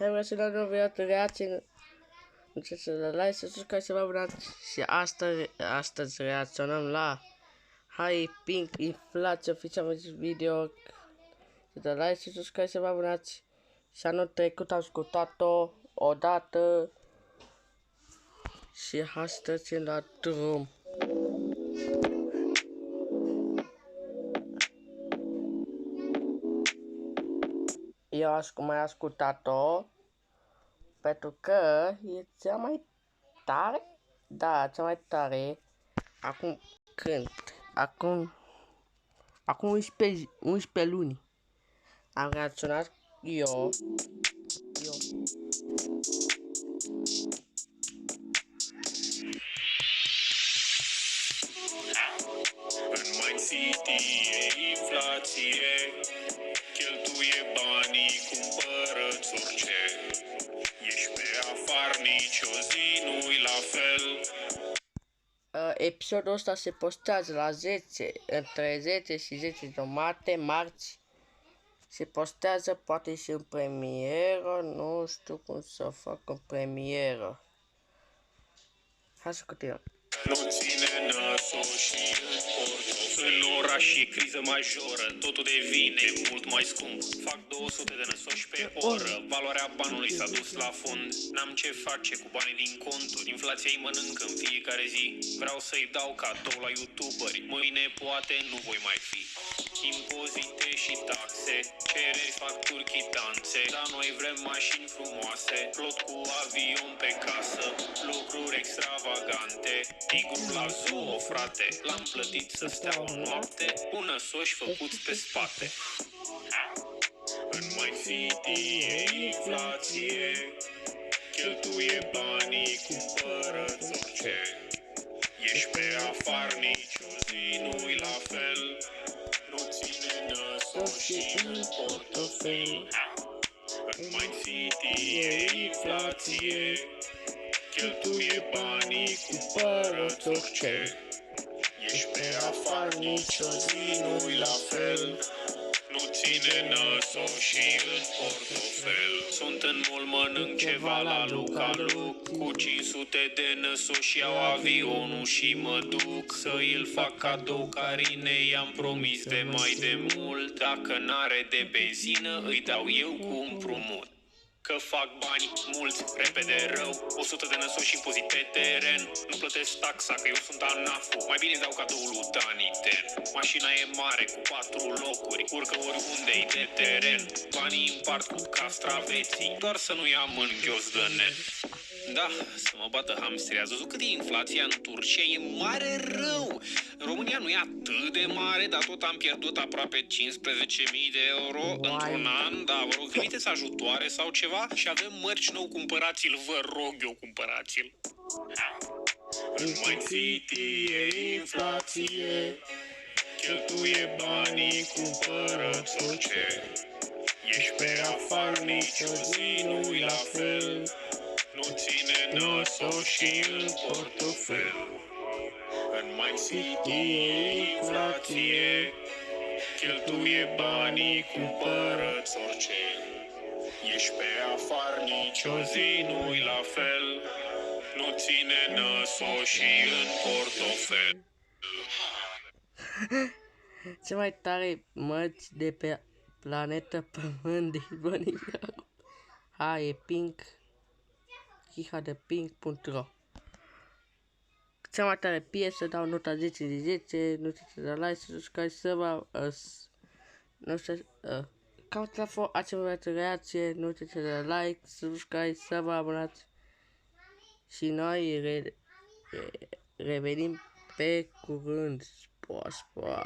Hai să dau o viață reacție. Nu știu să la like, să subscribe, să vă abonați. Și astăzi reacționăm la Hai Pink Inflație oficial video. Să dă like, să subscribe, să vă abonați. Și anul trecut am ascultat-o odată. Și astăzi la drum. Eu mai ascultat-o pentru că e cea mai tare. Da, cea mai tare. Acum când? Acum 11 luni am reacționat eu. În Mind City e inflație, cheltuie banii, cumpără-ți orice. Ești pe afară, nici o zi nu-i la fel. Episodul ăsta se postează la 10, între 10 și 10 jumate, marți. Se postează poate și în premieră, nu știu cum să fac în premieră. Hai să continuăm. Nu ține nasul și în portofel. În oraș e criză majoră, totul devine mult mai scump. Fac 200 de năsoși pe oră, valoarea banului s-a dus la fund. N-am ce face cu banii din conturi, inflația îi mănâncă în fiecare zi. Vreau să-i dau cadou la youtuberi, mâine poate nu voi mai fi. Impozite și taxe, cereri, facturi, chitanțe. Dar noi vrem mașini frumoase, plot cu avion pe casă, lucruri extravagante. Tigru la zoo, frate, l-am plătit să stea o noapte, cu năsoși făcuți pe spate. În Mind City e inflație, cheltuie banii, cumpără-ți orice. Ești pe afară, nici o zi nu-i la fel. Nu ține nasul și în portofel. În Mind City e inflație, cheltuie banii, cumpără-ți orice. Ești pe afară, nici o zi nu-i la fel. Nu ține nasul și în portofel. Sunt în mall, mănânc ceva la Luca-Luc, cu 500 de năsoși iau avionul și mă duc să îl fac cadou Carinei. I-am promis de mai de mult, dacă n-are de benzină îi dau eu cu împrumut. Că fac bani mulți, repede rău, 100 de năsoși impozit pe teren. Nu plătesc taxa, că eu sunt ANAF-ul, mai bine dau cadoul lui Dani Den. Mașina e mare, cu 4 locuri, urcă oriunde-i de teren. Banii împart cu castraveții, doar să nu ia în ghios de nen. Da, să mă bată hamsteri. Ați văzut cât e inflația în Turcia? E mare rău. În România nu e atât de mare, dar tot am pierdut aproape 15.000 de euro într-un an. Da, vă rog, trimiteți ajutoare sau ceva și avem mărci nou, cumpărați-l. Vă rog eu, cumpărați-l. În Mind City e inflație, cheltuie banii, cumpără-ți orice. Ești pe afară, nici o zi nu-i la fel. Nu ține nasul și în portofel. În Mind City e inflație, cheltuie banii, cumpără-ți orice. Ești pe afară, nici o zi nu-i la fel. Nu ține nasul și în portofel. Cea mai tare mărci de pe planetă Pământ disponibilă. Hai e Pink. Hihadepink.ro. Cea mai tare piesă, dau nota 10 de 10, nu știu să like, să subscribe, să vă nu știu, cam asta a fost acea reacție, nu știu să like, subscribe, să vă abonați și noi revenim pe curând. Spa.